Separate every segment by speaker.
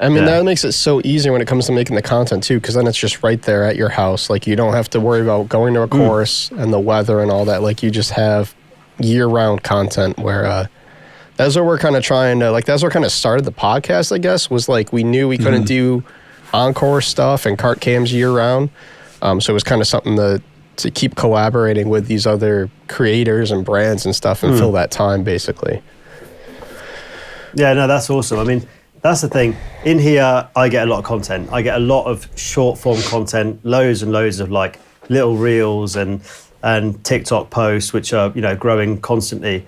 Speaker 1: I mean, that makes it so easy when it comes to making the content too, because then it's just right there at your house. Like, you don't have to worry about going to a course and the weather and all that. Like, you just have year-round content where that's what we're kind of trying to, like, that's what kind of started the podcast, I guess, was like we knew we couldn't do on-course stuff and cart cams year-round. So it was kind of something to keep collaborating with these other creators and brands and stuff and fill that time, basically.
Speaker 2: Yeah, no, that's awesome. I mean, that's the thing. In here, I get a lot of content. I get a lot of short-form content, loads and loads of, like, little reels and TikTok posts, which are, you know, growing constantly.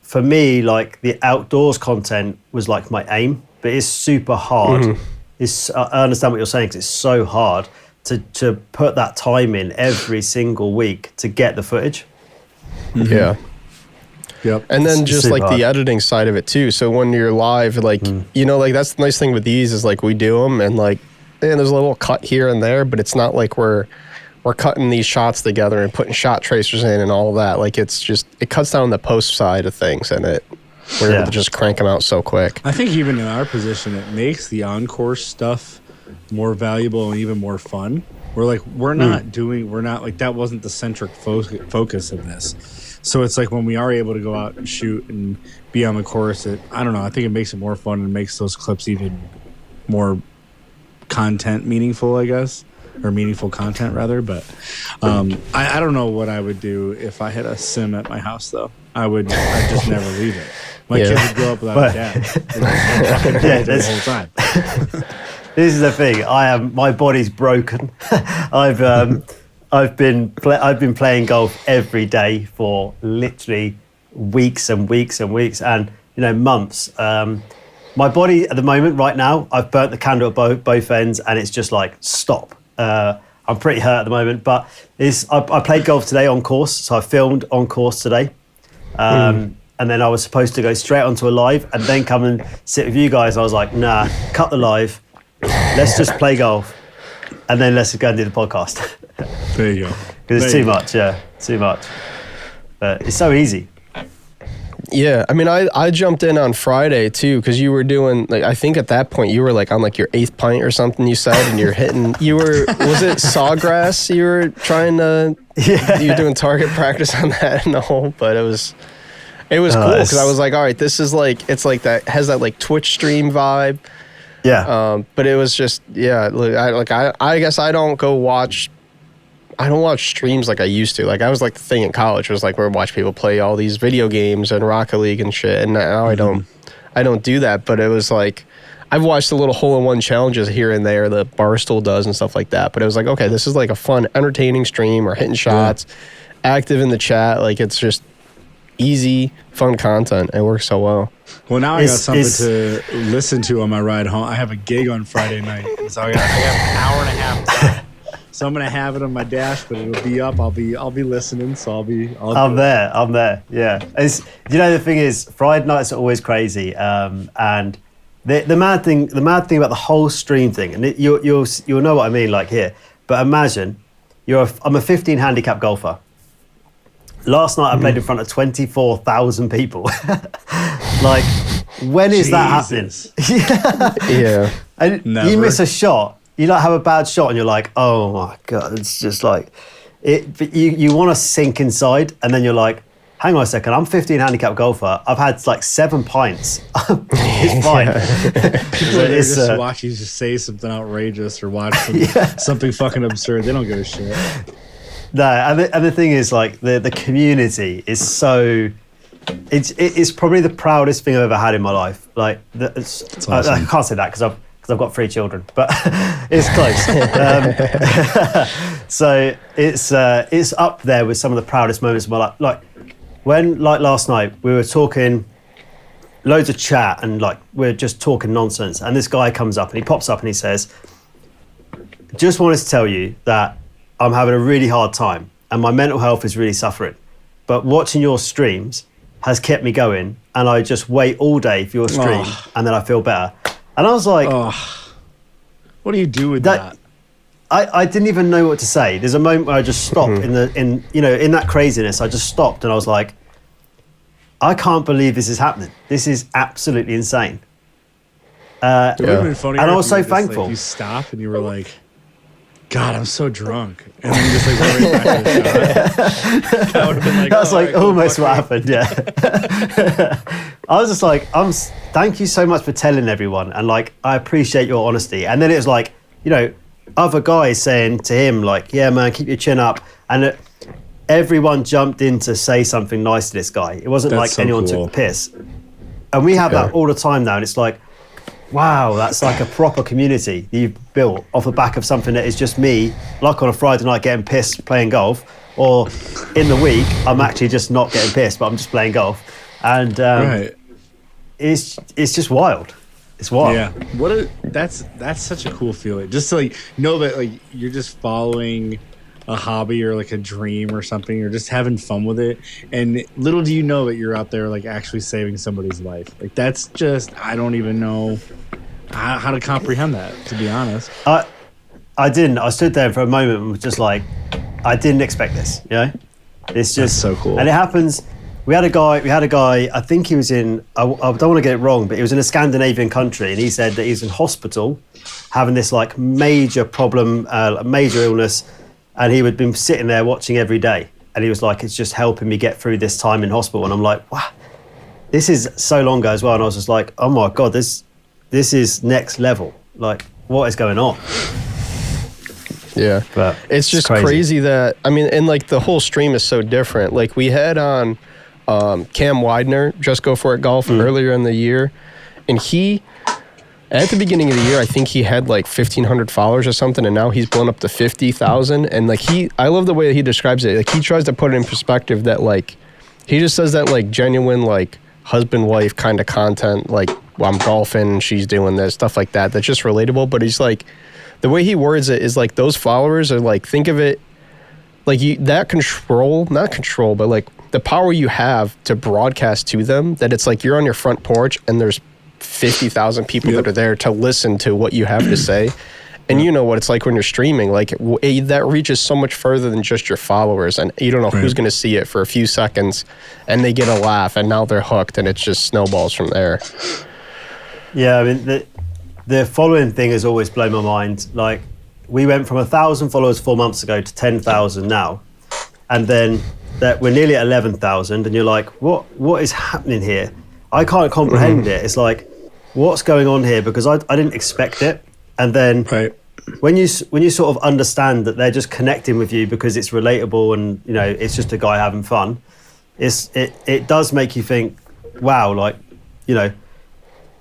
Speaker 2: For me, like, the outdoors content was, like, my aim, but it's super hard. I understand what you're saying, because it's so hard to put that time in every single week to get the footage.
Speaker 1: Yeah.
Speaker 3: Yep.
Speaker 1: And then
Speaker 2: It's
Speaker 1: just like
Speaker 2: super
Speaker 1: the
Speaker 2: hard.
Speaker 1: editing side of it too. So when you're live, like, you know, like that's the nice thing with these is like we do them and like, and there's a little cut here and there, but it's not like we're cutting these shots together and putting shot tracers in and all of that. Like, it's just, it cuts down the post side of things, and we're able to just crank them out so quick.
Speaker 3: I think even in our position, it makes the on-course stuff more valuable and even more fun. We're like, we're not like, that wasn't the centric focus of this. So it's like when we are able to go out and shoot and be on the course, I don't know, I think it makes it more fun and makes those clips even more content meaningful, I guess. Or meaningful content, rather. But I don't know what I would do if I had a sim at my house, though. I'd just never leave it. My kids would grow up without a dad. The whole time.
Speaker 2: This is the thing. My body's broken. I've been playing golf every day for literally weeks and weeks and weeks, and months. My body at the moment, right now, I've burnt the candle at both ends, and it's just like stop. I'm pretty hurt at the moment, but I played golf today on course, so I filmed on course today. And then I was supposed to go straight onto a live and then come and sit with you guys. I was like, nah, cut the live. Let's just play golf. And then let's go and do the podcast.
Speaker 3: There you go.
Speaker 2: Because it's too much, too much. But it's so easy.
Speaker 1: Yeah, I mean, I jumped in on Friday too, because you were doing, like, I think at that point you were like on like your 8th pint or something, you said, and you're hitting, was it sawgrass you were trying to, you were doing target practice on that in the hole, but it was cool, because I was like, all right, this is like, it's like that, has that like Twitch stream vibe.
Speaker 2: Yeah.
Speaker 1: But it was just, I guess I don't watch streams like I used to. Like, I was like, the thing in college was like, we'd watch people play all these video games and Rocket League and shit. And now I don't do that. But it was like, I've watched the little hole-in-one challenges here and there that Barstool does and stuff like that. But it was like, okay, this is like a fun, entertaining stream. Or hitting shots, active in the chat. Like, it's just easy, fun content. It works so well.
Speaker 3: Well, now I got something to listen to on my ride home. I have a gig on Friday night, so I got an hour and a half time. So I'm gonna have it on my dash, but it'll be up. I'll be listening. So I'm
Speaker 2: there. Yeah. The thing is, Friday nights are always crazy. And the mad thing about the whole stream thing, and you'll know what I mean, like here. But imagine I'm a 15 handicap golfer. Last night I played in front of 24,000 people. Like, when is that happening?
Speaker 1: Yeah.
Speaker 2: And
Speaker 3: Never.
Speaker 2: you miss a shot. You have a bad shot and you're like, oh my God, it's just like, but you want to sink inside, and then you're like, hang on a second, I'm 15 handicap golfer. I've had like 7 pints. It's fine.
Speaker 3: They just watch you just say something outrageous or watch something fucking absurd. They don't give a shit.
Speaker 2: No, and the thing is, like, the community is so, it's probably the proudest thing I've ever had in my life. Like, awesome. I can't say that because I've got 3 children, but it's close. So it's up there with some of the proudest moments of my life. Like, when, like, last night we were talking, loads of chat, and like we're just talking nonsense, and this guy comes up and he pops up and he says, just wanted to tell you that I'm having a really hard time and my mental health is really suffering, but watching your streams has kept me going, and I just wait all day for your stream and then I feel better. And I was like,
Speaker 3: what do you do with that?
Speaker 2: I didn't even know what to say. There's a moment where I just stopped in that craziness. I just stopped and I was like, I can't believe this is happening. This is absolutely insane.
Speaker 3: It would have been funny.
Speaker 2: And I was
Speaker 3: if
Speaker 2: so
Speaker 3: you were just,
Speaker 2: thankful.
Speaker 3: Like, you stop and you were like, God, I'm so drunk. And then you just like went right back to the shot. That would have been like,
Speaker 2: That's like
Speaker 3: all right, cool,
Speaker 2: almost what
Speaker 3: fuck me.
Speaker 2: happened. Yeah. I was just like, thank you so much for telling everyone. And like, I appreciate your honesty. And then it was like, you know, other guys saying to him like, yeah, man, keep your chin up. And everyone jumped in to say something nice to this guy. It wasn't
Speaker 3: That's
Speaker 2: like
Speaker 3: so
Speaker 2: anyone
Speaker 3: cool.
Speaker 2: took the piss. And we have that all the time now. And it's like, wow, that's like a proper community that you've built off the back of something that is just me, like on a Friday night getting pissed playing golf, or in the week, I'm actually just not getting pissed, but I'm just playing golf. And
Speaker 3: Right.
Speaker 2: it's just wild. It's wild.
Speaker 3: Yeah. That's such a cool feeling. Just to like know that like you're just following a hobby or like a dream or something, or just having fun with it. And little do you know that you're out there like actually saving somebody's life. Like that's just, I don't even know how to comprehend that, to be honest.
Speaker 2: I didn't. I stood there for a moment and was just like, I didn't expect this, you know? It's just
Speaker 3: That's so cool.
Speaker 2: And it happens. We had a guy, I think he was in, I don't want to get it wrong, but he was in a Scandinavian country, and he said that he's in hospital having this like major problem, major illness, and he had been sitting there watching every day. And he was like, it's just helping me get through this time in hospital. And I'm like, wow, this is so long ago as well. And I was just like, oh my God, this is next level. Like, what is going on?
Speaker 1: Yeah,
Speaker 2: But
Speaker 1: it's just crazy that, I mean, and like the whole stream is so different. Like we had on Cam Widener, Just Go For It Golf, earlier in the year, and he, at the beginning of the year, I think he had like 1,500 followers or something, and now he's blown up to 50,000. And like I love the way that he describes it. Like he tries to put it in perspective that like, he just says that like genuine like husband-wife kind of content, like, well, I'm golfing and she's doing this, stuff like that, that's just relatable. But he's like, the way he words it is like those followers are like, think of it like that control, not control, but like the power you have to broadcast to them, that it's like you're on your front porch and there's 50,000 people that are there to listen to what you have to say. And you know what it's like when you're streaming, like that reaches so much further than just your followers, and you don't know who's going to see it for a few seconds and they get a laugh and now they're hooked, and it just snowballs from there.
Speaker 2: Yeah, I mean, the following thing has always blown my mind. Like, we went from 1,000 followers 4 months ago to 10,000 now, and then that we're nearly at 11,000, and you're like, what is happening here? I can't comprehend it. It's like, what's going on here? Because I didn't expect it. And then when you sort of understand that they're just connecting with you because it's relatable and, you know, it's just a guy having fun, it does make you think, wow, like, you know,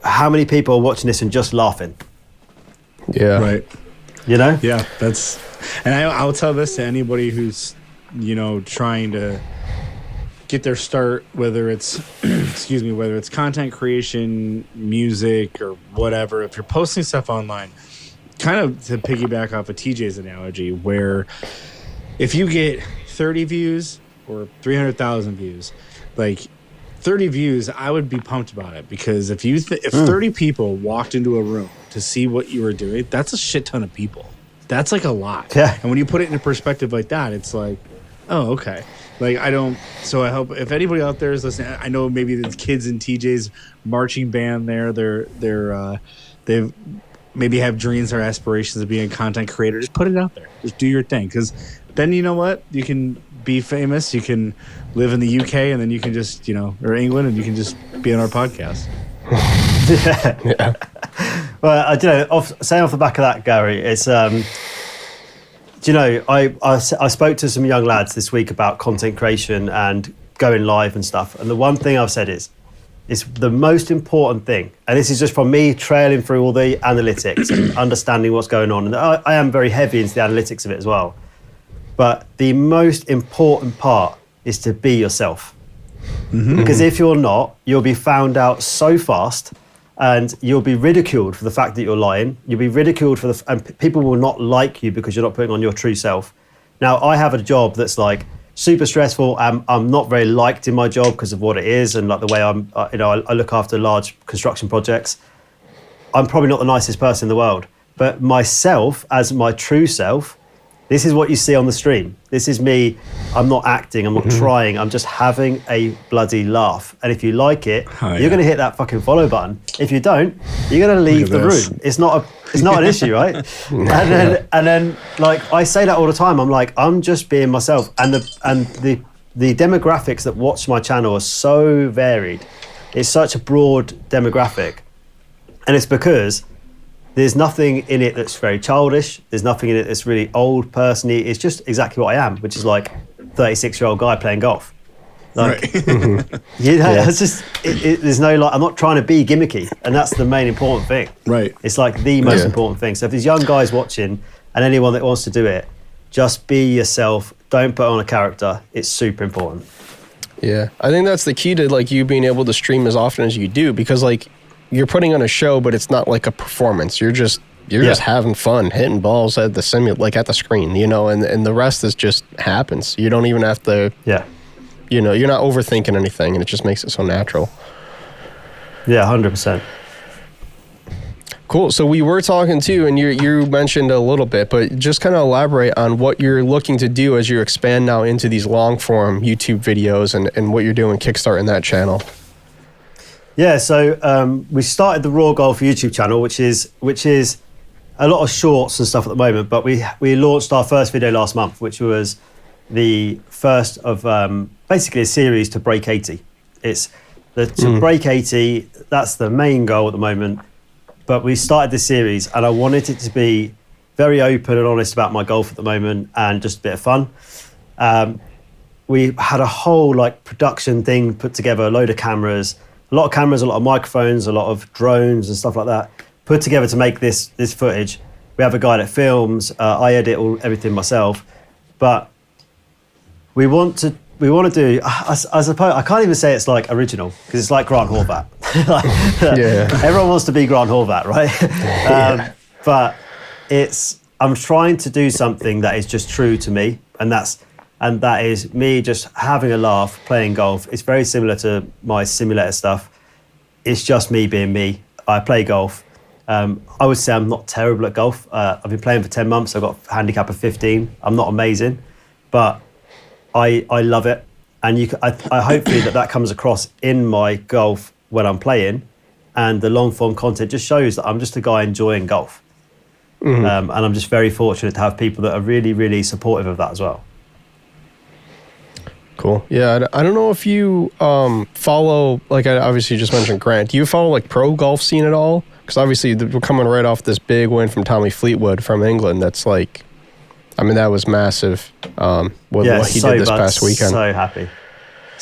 Speaker 2: how many people are watching this and just laughing?
Speaker 1: Yeah.
Speaker 3: Right.
Speaker 2: You know?
Speaker 3: Yeah, that's, and I'll tell this to anybody who's, you know, trying to get their start, whether it's, excuse me, whether it's content creation, music, or whatever. If you're posting stuff online, kind of to piggyback off of TJ's analogy, where if you get 30 views or 300,000 views, like 30 views, I would be pumped about it, because if you if 30 people walked into a room to see what you were doing, that's a shit ton of people. That's like a lot.
Speaker 2: Yeah.
Speaker 3: And when you put it into perspective like that, it's like, oh, okay. Like, I hope if anybody out there is listening, I know maybe there's kids in TJ's marching band there. They've maybe have dreams or aspirations of being a content creator. Just put it out there. Just do your thing. Because then, you know what? You can be famous. You can live in the UK, and then you can just, you know, or England, and you can just be on our podcast.
Speaker 2: Yeah. Well, you know, saying off the back of that, Gary, it's, do you know, I spoke to some young lads this week about content creation and going live and stuff. And the one thing I've said is, it's the most important thing, and this is just from me trailing through all the analytics and understanding what's going on. And I am very heavy into the analytics of it as well. But the most important part is to be yourself. Mm-hmm. Because if you're not, you'll be found out so fast, and you'll be ridiculed for the fact that you're lying. You'll be ridiculed and people will not like you because you're not putting on your true self. Now, I have a job that's like super stressful. I'm not very liked in my job because of what it is, and like the way I look after large construction projects. I'm probably not the nicest person in the world, but myself as my true self This is what you see on the stream. This is me. I'm not acting. I'm not trying. I'm just having a bloody laugh. And if you like it, you're going to hit that fucking follow button. If you don't, you're going to leave the room. It's not an issue, right? And then, like, I say that all the time. I'm like, I'm just being myself. And the demographics that watch my channel are so varied. It's such a broad demographic. And it's because there's nothing in it that's very childish. There's nothing in it that's really old person-y. It's just exactly what I am, which is like 36-year-old guy playing golf. Like, it's just, there's no, like, I'm not trying to be gimmicky. And that's the main important thing.
Speaker 3: Right.
Speaker 2: It's like the most important thing. So if there's young guys watching and anyone that wants to do it, just be yourself. Don't put on a character. It's super important.
Speaker 1: Yeah. I think that's the key to, like, you being able to stream as often as you do, because, like, you're putting on a show, but it's not like a performance. You're just having fun, hitting balls at the like at the screen, you know, and the rest is just happens. You don't even have to, you know, you're not overthinking anything, and it just makes it so natural.
Speaker 2: Yeah, 100%.
Speaker 1: Cool. So we were talking too, and you mentioned a little bit, but just kind of elaborate on what you're looking to do as you expand now into these long form YouTube videos and what you're doing kickstarting that channel.
Speaker 2: Yeah, so we started the RRaw Golf YouTube channel, which is a lot of shorts and stuff at the moment. But we launched our first video last month, which was the first of basically a series to break 80. It's to break 80. That's the main goal at the moment. But we started this series, and I wanted it to be very open and honest about my golf at the moment, and just a bit of fun. We had a whole like production thing put together, a load of cameras. A lot of microphones, a lot of drones and stuff like that, put together to make this footage. We have a guy that films. I edit everything myself, but we want to do. I suppose I can't even say it's like original, because it's like Grant Horvat. Everyone wants to be Grant Horvat, right? But I'm trying to do something that is just true to me, and that is me just having a laugh, playing golf. It's very similar to my simulator stuff. It's just me being me. I play golf. I would say I'm not terrible at golf. I've been playing for 10 months. I've got a handicap of 15. I'm not amazing, but I love it. And I hopefully that comes across in my golf when I'm playing. And the long form content just shows that I'm just a guy enjoying golf. And I'm just very fortunate to have people that are really, really supportive of that as well.
Speaker 1: Cool. Yeah, I don't know if you follow, like I obviously just mentioned Grant. Do you follow like pro golf scene at all? Because obviously we're coming right off this big win from Tommy Fleetwood from England. That's like, I mean, that was massive. What he did this past weekend.
Speaker 2: So happy.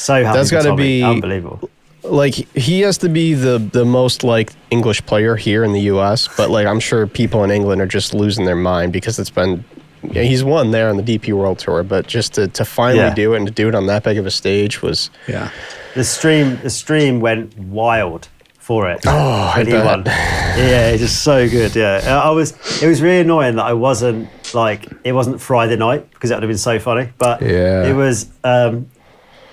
Speaker 2: That's
Speaker 1: got to be
Speaker 2: unbelievable.
Speaker 1: Like, he has to be the most like English player here in the U.S. But like, I'm sure people in England are just losing their mind, because it's been. Yeah, he's won there on the DP World Tour, but just to finally do it, and to do it on that big of a stage was...
Speaker 3: Yeah.
Speaker 2: The stream went wild for it.
Speaker 1: Oh, I bet.
Speaker 2: Won. Yeah, it's just so good, yeah. It was really annoying that I wasn't, like, it wasn't Friday night, because that would have been so funny, but it was...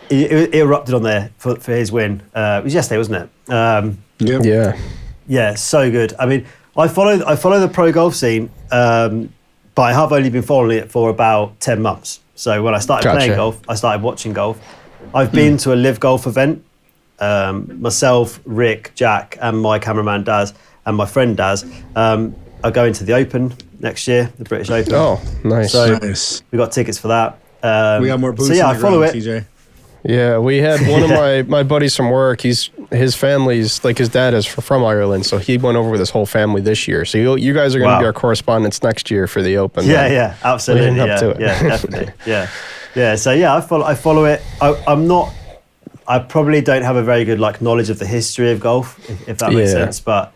Speaker 2: It erupted on there for his win. It was yesterday, wasn't it? Yeah, so good. I mean, I follow the pro golf scene, but I have only been following it for about 10 months. So when I started playing golf, I started watching golf. I've been to a live golf event. Myself, Rick, Jack, and my cameraman Daz, and my friend Daz are going to the Open next year, the British Open.
Speaker 1: Oh, nice.
Speaker 2: So
Speaker 3: nice.
Speaker 2: We got tickets for that.
Speaker 3: We got more boots on the
Speaker 2: I follow
Speaker 3: ground,
Speaker 2: it.
Speaker 3: TJ.
Speaker 1: Yeah, we had one of my buddies from work. His family's, like, his dad is from Ireland, so he went over with his whole family this year. So you guys are going to be our correspondents next year for the Open.
Speaker 2: Yeah, absolutely.
Speaker 1: Leading up to it.
Speaker 2: Yeah, definitely. Yeah. So yeah, I follow it. I probably don't have a very good like knowledge of the history of golf, if that makes sense. But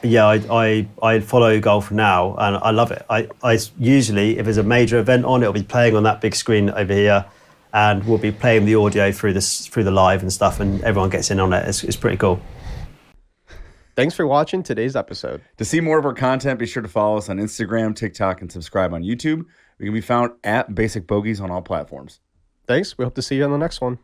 Speaker 2: yeah, I follow golf now, and I love it. I usually, if there's a major event on, it'll be playing on that big screen over here. And we'll be playing the audio through the live and stuff, and everyone gets in on it. It's pretty cool.
Speaker 1: Thanks for watching today's episode.
Speaker 4: To see more of our content, be sure to follow us on Instagram, TikTok, and subscribe on YouTube. We can be found at Basic Bogeys on all platforms.
Speaker 1: Thanks. We hope to see you on the next one.